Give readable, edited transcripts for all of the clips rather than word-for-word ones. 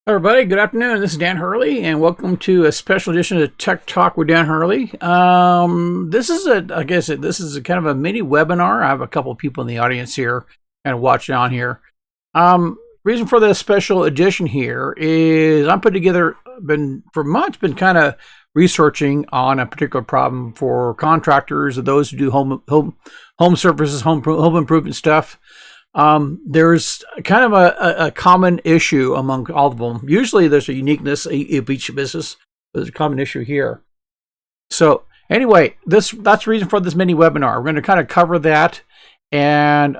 Everybody, good afternoon. This is Dan Hurley, and welcome to a special edition of Tech Talk with Dan Hurley. This is a kind of a mini webinar. I have a couple of people in the audience here and watching on here. Reason for this special edition here is I'm putting together, been kind of researching on a particular problem for contractors or those who do home services, home improvement stuff. There's kind of a common issue among all of them. Usually there's a uniqueness of each business. There's a common issue here. So anyway, that's the reason for this mini webinar. We're going to kind of cover that and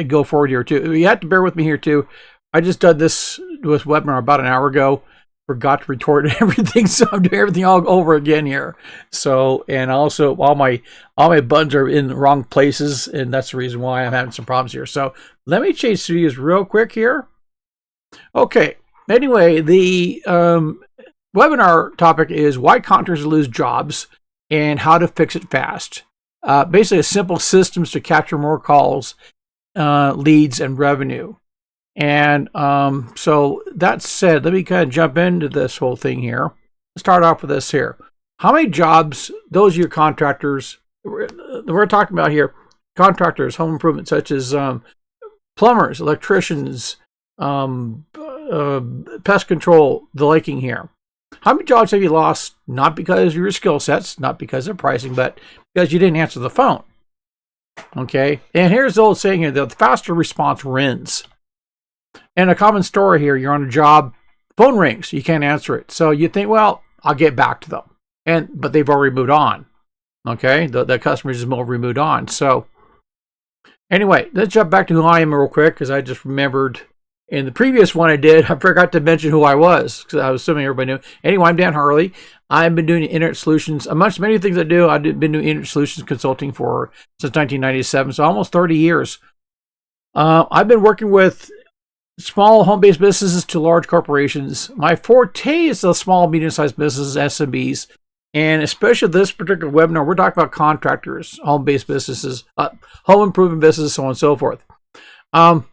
go forward here too. You have to bear with me here too. I just did this webinar about an hour ago. Forgot to record everything, so I'm doing everything all over again here. So, and also all my buttons are in the wrong places, and that's the reason why I'm having some problems here. So let me change studios real quick here. Okay. Anyway, the webinar topic is why contractors lose jobs and how to fix it fast. Basically, a simple systems to capture more calls, leads, and revenue. And so that said, let me kind of jump into this whole thing here. Let's start off with this here. How many jobs, those are your contractors, we're talking about here, contractors, home improvement, such as plumbers, electricians, pest control, the liking here. How many jobs have you lost, not because of your skill sets, not because of pricing, but because you didn't answer the phone? Okay, and here's the old saying here, the faster response wins. And a common story here, you're on a job, phone rings, you can't answer it. So you think, well, I'll get back to them. But they've already moved on. Okay, the customers have already moved on. So anyway, let's jump back to who I am real quick, because I just remembered in the previous one I did, I forgot to mention who I was, because I was assuming everybody knew. Anyway, I'm Dan Harley. I've been doing internet solutions. Amongst many things I do, I've been doing internet solutions consulting since 1997, so almost 30 years. I've been working with small home-based businesses to large corporations. My forte is the small, medium-sized businesses, SMBs, and especially this particular webinar, we're talking about contractors, home-based businesses, home improvement businesses, so on and so forth. I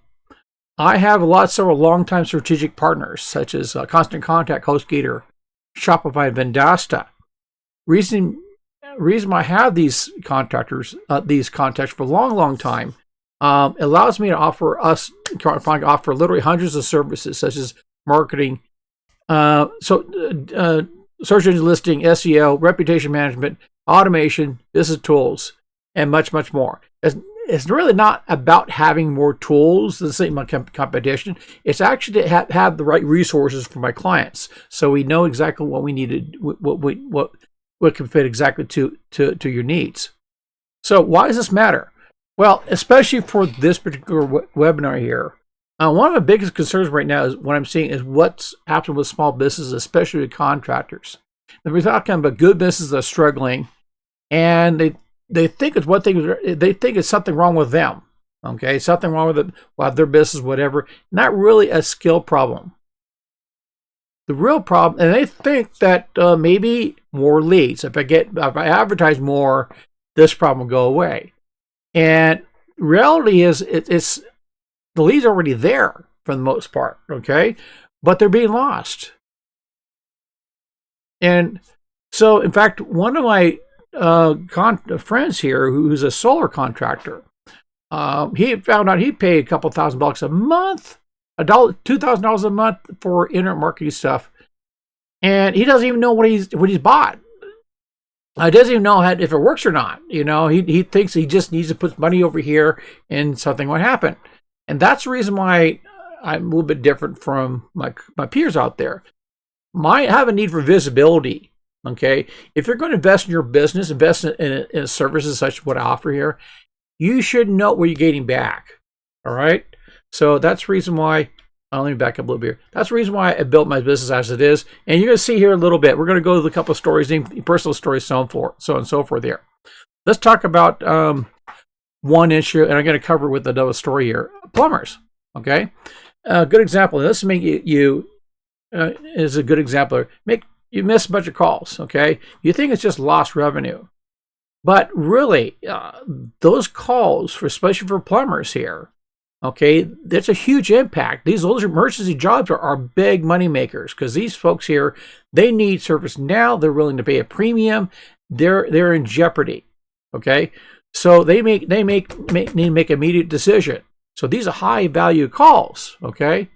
have several long-time strategic partners, such as Constant Contact, HostGator, Shopify, and Vendasta. Reason I have these contractors, these contacts for a long time, allows me to offer literally hundreds of services such as marketing, search engine listing, SEO, reputation management, automation, business tools, and much more. It's really not about having more tools than say my competition. It's actually to have the right resources for my clients, so we know exactly what we needed, what can fit exactly to your needs. So why does this matter? Well, especially for this particular webinar here, one of the biggest concerns right now is what I'm seeing is what's happening with small businesses, especially with contractors. And we're talking about good businesses that are struggling, and they think it's they think it's something wrong with them. Okay, something wrong with their business, whatever. Not really a skill problem. The real problem, and they think that maybe more leads. If I advertise more, this problem will go away. And reality is, it's the leads are already there for the most part, okay? But they're being lost. And so, in fact, one of my friends here, who's a solar contractor, he found out he paid a couple $1,000 a month, $2,000 a month for internet marketing stuff, and he doesn't even know what he's bought. He doesn't even know if it works or not. You know, he thinks he just needs to put money over here and something will happen. And that's the reason why I'm a little bit different from my peers out there. I have a need for visibility. Okay, if you're going to invest in your business, invest in services such as what I offer here, you should know what you're getting back. All right, so that's the reason why. Let me back up a little bit here. That's the reason why I built my business as it is. And you're going to see here a little bit. We're going to go to a couple of stories, personal stories, so on and so forth here. Let's talk about one issue, and I'm going to cover it with another story here. Plumbers, okay? A good example. This make you is a good example. You miss a bunch of calls, okay? You think it's just lost revenue. But really, those calls, especially for plumbers here, Okay, that's a huge impact. Those emergency jobs are big money makers because these folks here, they need service now. They're willing to pay a premium. They're in jeopardy. Okay, so they need to make immediate decision. So these are high value calls. Okay,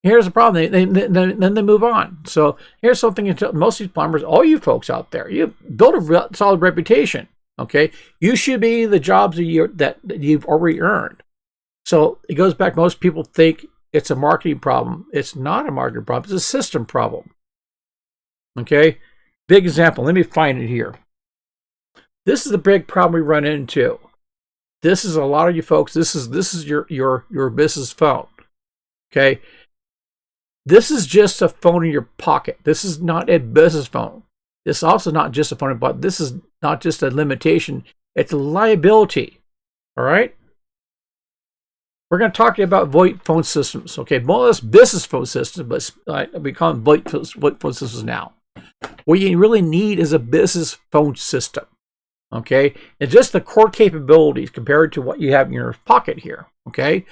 here's the problem. Then they move on. So here's something to tell most of these plumbers, all you folks out there, you build a solid reputation. Okay, you should be the jobs that you've already earned. So it goes back, most people think it's a marketing problem. It's not a marketing problem. It's a system problem. Okay? Big example. Let me find it here. This is the big problem we run into. This is a lot of you folks. This is your business phone. Okay? This is just a phone in your pocket. This is not a business phone. This is also not just a phone, but this is not just a limitation. It's a liability. All right? We're going to talk to you about VoIP phone systems. Okay, more or less business phone systems, but we call them VoIP phone systems now. What you really need is a business phone system. Okay, and just the core capabilities compared to what you have in your pocket here. Okay,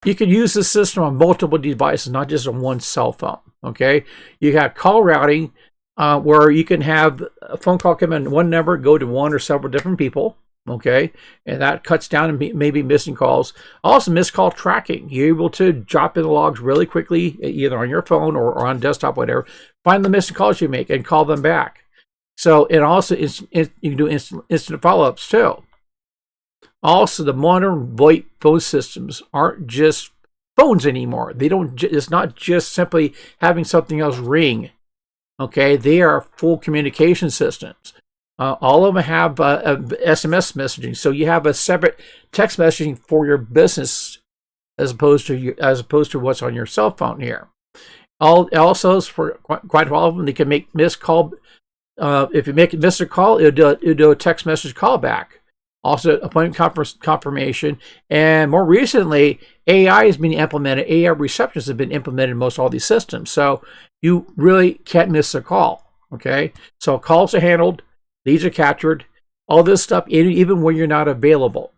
you can use this system on multiple devices, not just on one cell phone. Okay, you have call routing where you can have a phone call come in one number, go to one or several different people. Okay, and that cuts down and maybe missing calls. Also, missed call tracking. You're able to drop in the logs really quickly, either on your phone or on desktop, whatever. Find the missing calls you make and call them back. So, and also you can do instant follow-ups too. Also, the modern VoIP phone systems aren't just phones anymore. They don't. It's not just simply having something else ring. Okay, they are full communication systems. All of them have SMS messaging, so you have a separate text messaging for your business as opposed to what's on your cell phone here. Also, for quite a lot of them, they can make missed call. If you miss a call, it'll do a text message callback. Also, appointment confirmation, and more recently, AI has been implemented. AI receptionists have been implemented in most all these systems, so you really can't miss a call. Okay, so calls are handled. These are captured. All this stuff, even when you're not available.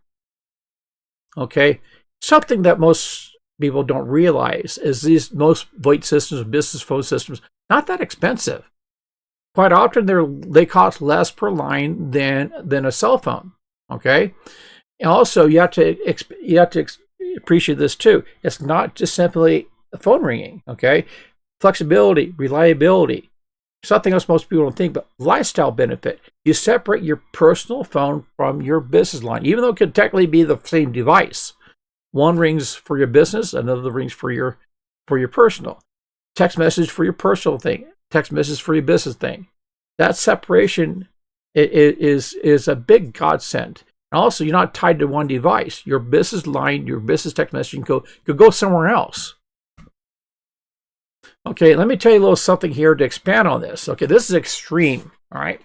Okay? Something that most people don't realize is most VoIP systems, business phone systems, not that expensive. Quite often, they cost less per line than a cell phone. Okay? And also, you have to appreciate this too. It's not just simply a phone ringing. Okay? Flexibility, reliability. Something else most people don't think, but lifestyle benefit. You separate your personal phone from your business line, even though it could technically be the same device. One rings for your business, another rings for your personal. Text message for your personal thing, text message for your business thing. That separation is a big godsend. And also, you're not tied to one device. Your business line, your business text messaging could go somewhere else. Okay, let me tell you a little something here to expand on this. Okay, this is extreme. All right,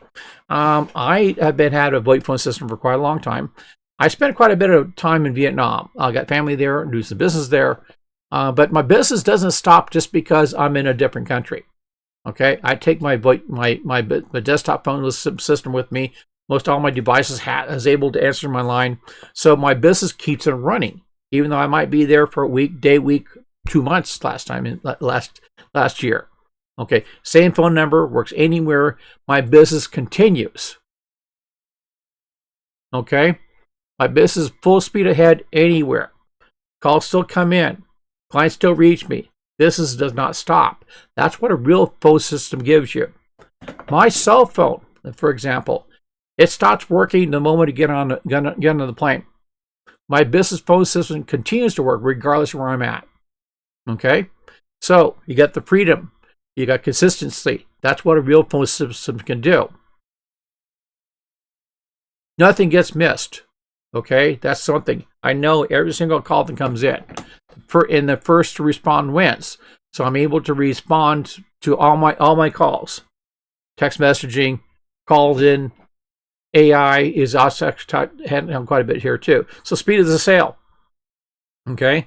I have had a VoIP phone system for quite a long time. I spent quite a bit of time in Vietnam. I got family there, do some business there, but my business doesn't stop just because I'm in a different country. Okay, I take my desktop phone system with me. Most all my devices is able to answer my line, so my business keeps on running, even though I might be there for a week, 2 months last year. Okay, same phone number, works anywhere. My business continues. Okay, my business is full speed ahead anywhere. Calls still come in. Clients still reach me. Business does not stop. That's what a real phone system gives you. My cell phone, for example, it stops working the moment you get on the plane. My business phone system continues to work regardless of where I'm at. Okay, so you got the freedom, you got consistency. That's what a real phone system can do. Nothing gets missed. Okay, that's something I know. Every single call that comes in the first to respond wins. So I'm able to respond to all my calls. Text messaging, calls in. AI is also handling quite a bit here too. So speed is a sale. Okay.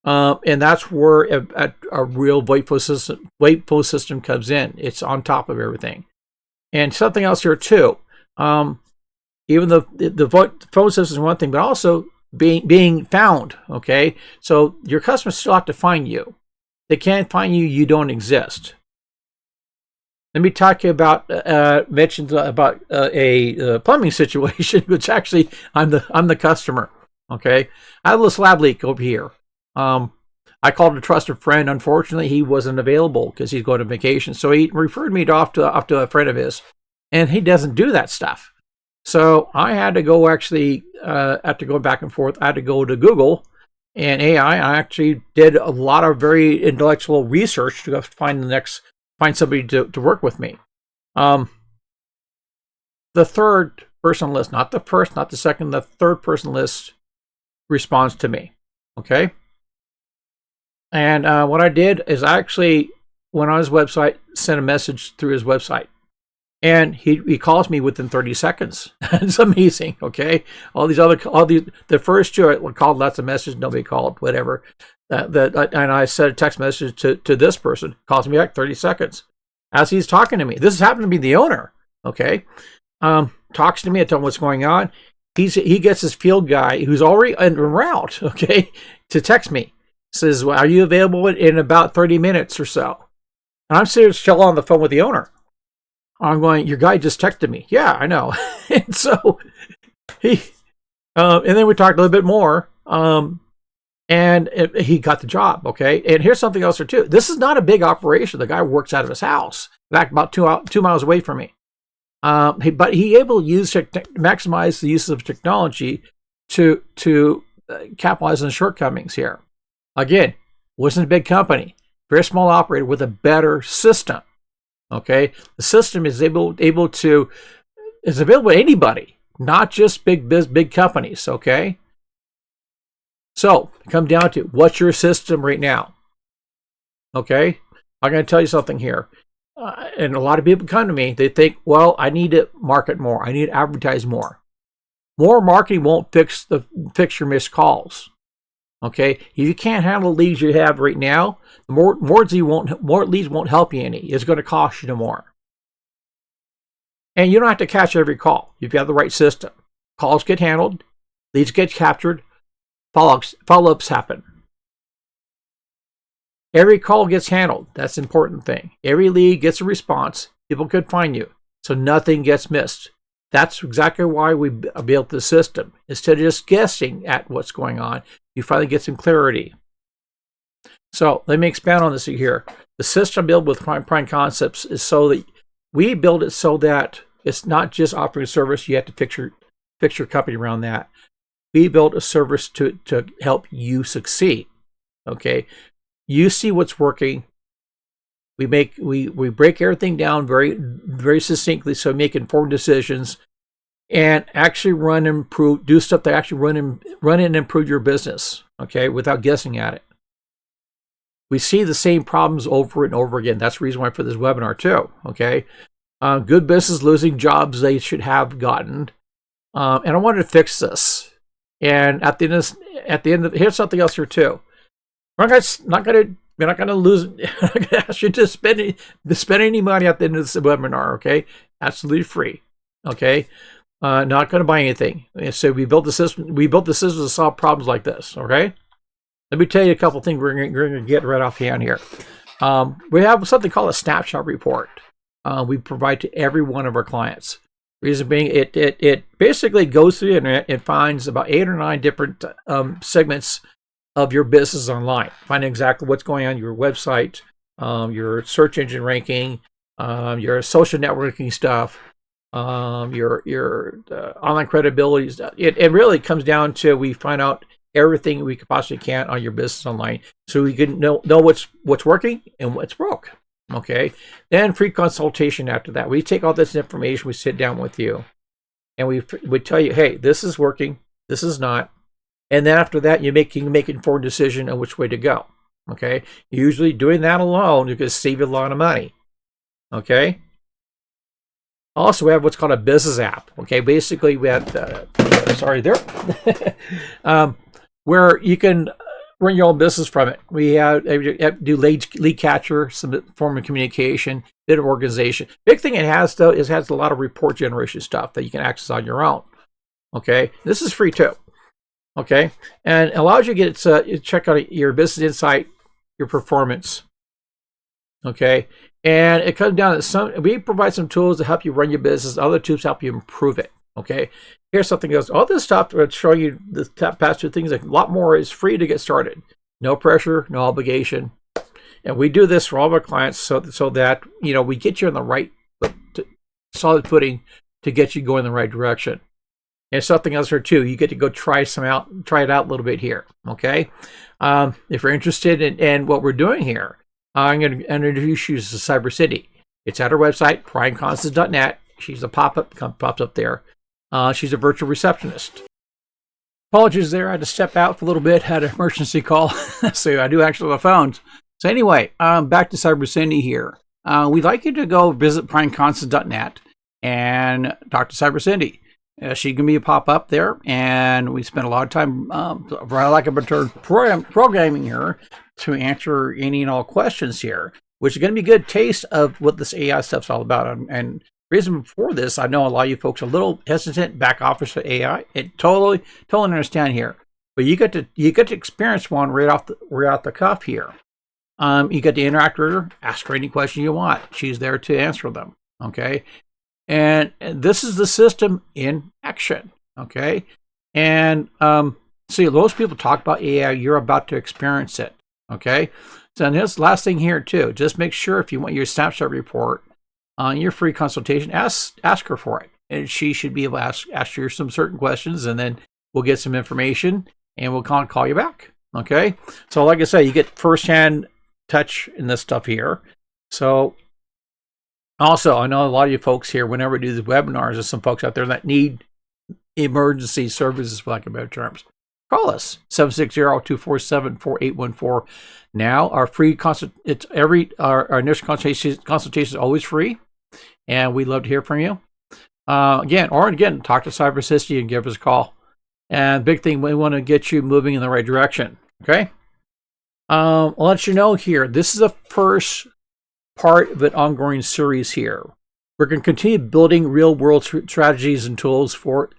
And that's where a real VoIP phone system comes in. It's on top of everything. And something else here too. Even the VoIP phone system is one thing, but also being found. Okay, so your customers still have to find you. They can't find you. You don't exist. Let me talk to you about mentioned about a plumbing situation, which actually I'm the customer. Okay, I have a slab leak over here. I called a trusted friend. Unfortunately, he wasn't available because he's going on vacation. So he referred me off to a friend of his, and he doesn't do that stuff. So I had to go after going back and forth, I had to go to Google and AI. I actually did a lot of very intellectual research to find somebody to work with me. The third person list, not the first, not the second, the third person list responds to me. Okay. And what I did is I actually went on his website, sent a message through his website, and he calls me within 30 seconds. It's amazing. Okay. The first two I called, lots of messages, nobody called, whatever. And I sent a text message to this person, calls me back 30 seconds as he's talking to me. This happened to be the owner. Okay. Talks to me, I tell him what's going on. He gets his field guy who's already en route, okay, to text me. Says, well, are you available in about 30 minutes or so? And I'm sitting still on the phone with the owner. I'm going, your guy just texted me. Yeah, I know. And so and then we talked a little bit more. And he got the job. Okay. And here's something else or two. This is not a big operation. The guy works out of his house, back about 2 miles away from me. But he able to maximize the use of technology to capitalize on the shortcomings here. Again, wasn't a big company, very small operator with a better system. Okay, the system is available to anybody, not just big companies. Okay, so come down to what's your system right now. Okay, I'm going to tell you something here. And a lot of people come to me, they think, well, I need to market more. I need to advertise more. More marketing won't fix your missed calls. Okay, if you can't handle the leads you have right now, more leads won't help you any. It's going to cost you more. And you don't have to catch every call if you have the right system. Calls get handled, leads get captured, follow-ups happen. Every call gets handled. That's the important thing. Every lead gets a response. People can find you, so nothing gets missed. That's exactly why we built the system. Instead of just guessing at what's going on, you finally get some clarity. So let me expand on this here. The system built with Prime Concepts is so that we build it so that it's not just offering a service. You have to fix your company around that. We built a service to help you succeed. Okay, you see what's working. We break everything down very, very succinctly, so make informed decisions and actually do stuff that actually run and improve your business. Okay, without guessing at it. We see the same problems over and over again. That's the reason why for this webinar too. Okay, good business losing jobs they should have gotten, and I wanted to fix this. And at the end of here's something else here too. We're not going to lose. I'm not going to ask you to spend any money at the end of this webinar. Okay, absolutely free. Okay, not going to buy anything. So we built the system. We built the system to solve problems like this. Okay, let me tell you a couple things we're going to get right off hand here. We have something called a snapshot report. We provide to every one of our clients. Reason being, it basically goes through the internet and finds about 8 or 9 different segments of your business online, finding exactly what's going on your website, your search engine ranking, your social networking stuff, your online credibility stuff. It really comes down to we find out everything we could possibly can on your business online, so we can know what's working and what's broke. Okay, then free consultation after that. We take all this information, we sit down with you, and we tell you, hey, this is working, this is not. And then after that, you can make an informed decision on which way to go. Okay, usually doing that alone, you can save you a lot of money. Okay. Also, we have what's called a business app. Okay, basically we have where you can run your own business from it. We have do lead capture, some form of communication, bit of organization. Big thing it has though is it has a lot of report generation stuff that you can access on your own. Okay, this is free too. Okay, and allows you to get check out your business insight, your performance. Okay, and it comes down to we provide some tools to help you run your business. Other tools help you improve it. Okay, here's something else. All this stuff to show you the past two things. A lot more is free to get started. No pressure, no obligation, and we do this for all of our clients so that we get you on the right solid footing to get you going in the right direction. And something else here too, you get to go try it out a little bit here. Okay, if you're interested in what we're doing here, I'm going to introduce you to Cyber City. It's at our website, primeconstance.net. She's a pop-up, pops up there. She's a virtual receptionist. Apologies there, I had to step out for a little bit, had an emergency call, so I do actually have the phones. So anyway, back to Cyber Cindy here. We'd like you to go visit primeconstance.net and talk to Cyber Cindy. She can be a pop-up there, and we spend a lot of time, for lack of a term, programming her to answer any and all questions here, which is going to be a good taste of what this AI stuff's all about. And reason for this, I know a lot of you folks are a little hesitant back office for AI. It totally understand here, but you get to experience one right off the cuff here. You get to interact with her, ask her any question you want. She's there to answer them. Okay. And this is the system in action, okay? And see, most people talk about AI, you're about to experience it, okay? So this last thing here too, just make sure if you want your snapshot report on your free consultation, ask her for it. And she should be able to ask you some certain questions, and then we'll get some information and we'll call you back, okay? So like I say, you get firsthand touch in this stuff here. So also, I know a lot of you folks here, whenever we do these webinars, there's some folks out there that need emergency services, for lack of better terms. Call us, 760-247-4814. Now, our free our initial consultation is always free, and we'd love to hear from you. Again, talk to Cyber City and give us a call. And big thing, we want to get you moving in the right direction. Okay? I'll let you know here, this is the first part of an ongoing series here. We're going to continue building real-world strategies and tools for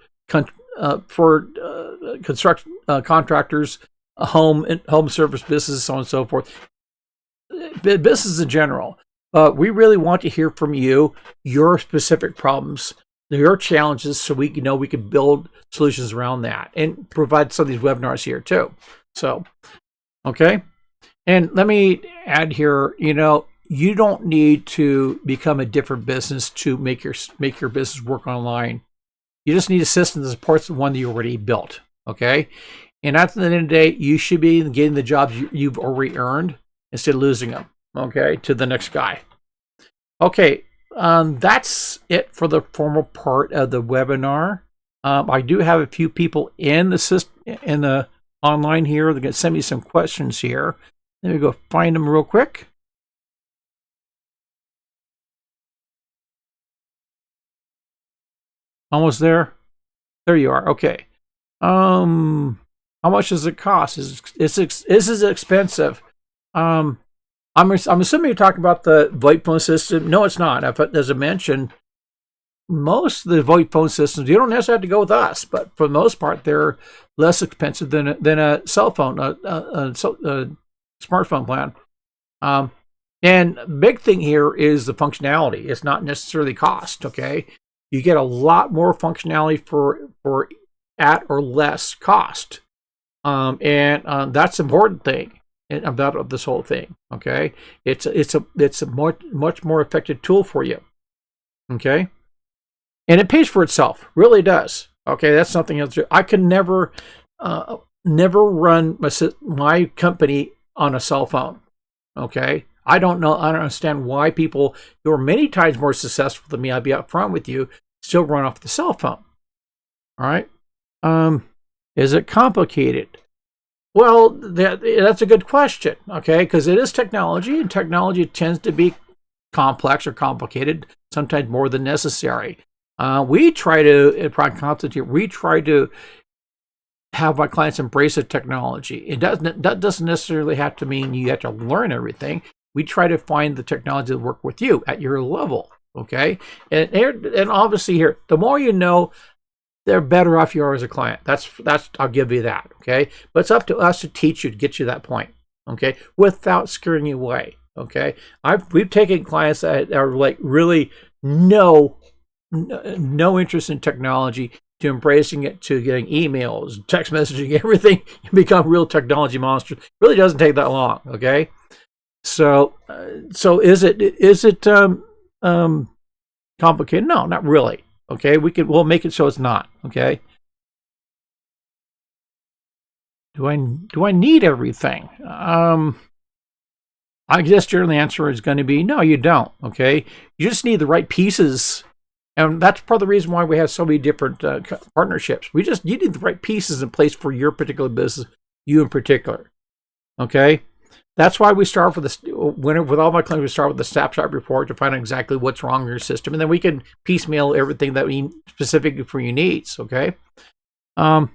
construction contractors, home service businesses, so on and so forth. Business in general. We really want to hear from you, your specific problems, your challenges, so we can build solutions around that and provide some of these webinars here too. So, okay. And let me add here, you don't need to become a different business to make your business work online. You just need a system that supports the one that you already built, okay? And at the end of the day, you should be getting the jobs you've already earned instead of losing them, okay, to the next guy. Okay, that's it for the formal part of the webinar. I do have a few people in the online here. They're going to send me some questions here. Let me go find them real quick. Almost there. There you are. Okay. How much does it cost? This is expensive. I'm assuming you're talking about the VoIP phone system. No, it's not. As I mentioned, most of the VoIP phone systems, you don't necessarily have to go with us, but for the most part, they're less expensive than a cell phone, a smartphone plan. And the big thing here is the functionality. It's not necessarily cost. Okay. You get a lot more functionality for at or less cost, and that's the important thing about this whole thing. Okay, it's a much more effective tool for you. Okay, and it pays for itself, really does. Okay, that's something else. I can never run my company on a cell phone. Okay. I don't understand why people who are many times more successful than me, I'll be upfront with you, still run off the cell phone. All right. Is it complicated? Well, that's a good question. Okay. Because it is technology, and technology tends to be complex or complicated, sometimes more than necessary. We try to, at Consultation, we try to have my clients embrace the technology. That doesn't necessarily have to mean you have to learn everything. We try to find the technology that work with you at your level, okay? And obviously here, the more you know, they're better off you are as a client. That's I'll give you that, okay? But it's up to us to teach you to get you to that point, okay, without scaring you away, okay? We've taken clients that are like really no interest in technology to embracing it, to getting emails, text messaging, everything, and become real technology monsters. It really doesn't take that long, okay? So is it complicated? No, not really. Okay, we'll make it so it's not. Okay. Do I need everything? I guess generally the answer is going to be no, you don't. Okay, you just need the right pieces, and that's part of the reason why we have so many different partnerships. You need the right pieces in place for your particular business, you in particular. Okay. That's why we start with with all my clients, we start with the snapshot report to find out exactly what's wrong in your system, and then we can piecemeal everything that we specifically for your needs. Okay, and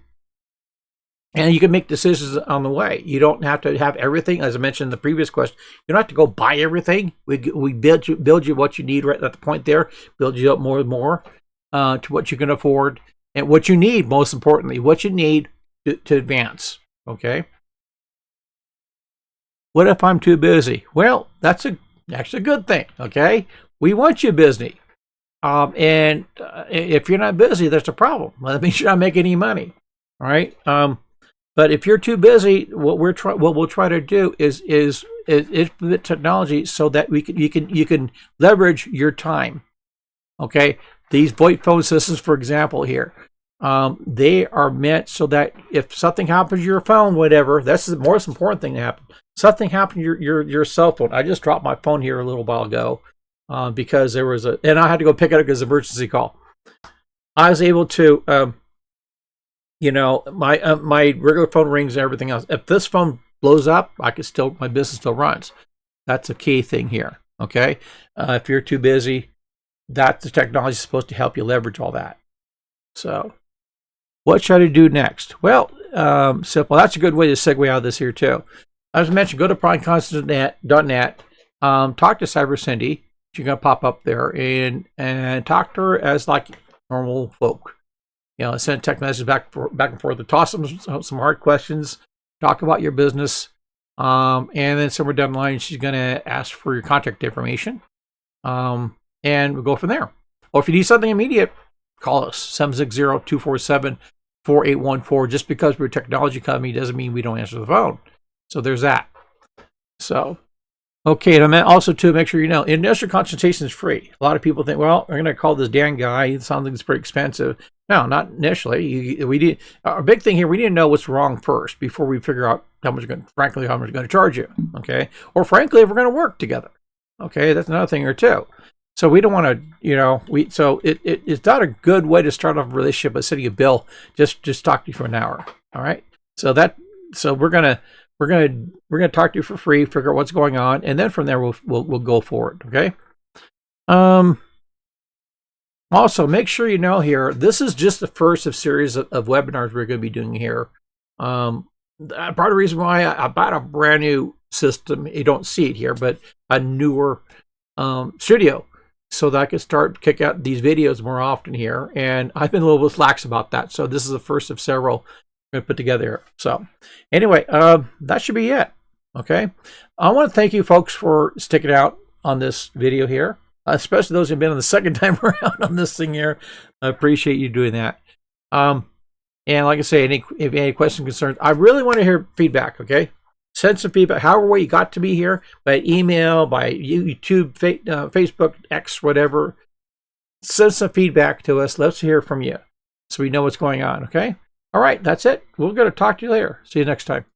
you can make decisions on the way. You don't have to have everything, as I mentioned in the previous question. You don't have to go buy everything. We build you what you need right at the point there. Build you up more and more to what you can afford and what you need. Most importantly, what you need to advance. Okay. What if I'm too busy? Well, that's actually a good thing, okay? We want you busy. And if you're not busy, that's a problem. Well, that means you're not making any money, all right? But if you're too busy, what we'll try to do is implement technology so that you can leverage your time, okay? These VoIP phone systems, for example, here, they are meant so that if something happens to your phone, whatever, that's the most important thing to happen. Something happened to your cell phone. I just dropped my phone here a little while ago because there was and I had to go pick it up because of an emergency call. I was able to, my regular phone rings and everything else. If this phone blows up, my business still runs. That's a key thing here. Okay, if you're too busy, the technology is supposed to help you leverage all that. So, what should I do next? Well, simple. That's a good way to segue out of this here too. As I mentioned, go to PrimeConstantNet, talk to Cyber Cindy. She's going to pop up there and talk to her as like normal folk. Send text messages back and forth, to toss some hard questions, talk about your business, and then somewhere down the line, she's going to ask for your contact information, and we'll go from there. Or if you need something immediate, call us, 760-247-4814. Just because we're a technology company doesn't mean we don't answer the phone. So there's that. So, okay, and also to make sure you know, initial consultation is free. A lot of people think, well, I'm going to call this Dan guy. It sounds like it's pretty expensive. No, not initially. Our big thing here, we need to know what's wrong first before we figure out how much we're going to charge you. Okay, or frankly, if we're going to work together. Okay, that's another thing or two. So we don't want to, it's not a good way to start off a relationship by sending a bill. Just talk to you for an hour. All right. So we're gonna talk to you for free, figure out what's going on, and then from there we'll go forward. Okay. Also, make sure you know here, this is just the first of series of webinars we're going to be doing here. Part of the reason why I bought a brand new system, you don't see it here, but a newer studio, so that I can start kick out these videos more often here. And I've been a little bit lax about that. So this is the first of several we're going to put together here. So anyway, that should be it. Okay. I want to thank you folks for sticking out on this video here, especially those who've been on the second time around on this thing here. I appreciate you doing that. And like I say, if any questions, concerns, I really want to hear feedback. Okay. Send some feedback, however way you got to be here, by email, by YouTube, Facebook, X, whatever. Send some feedback to us. Let's hear from you so we know what's going on, okay? All right, that's it. We're going to talk to you later. See you next time.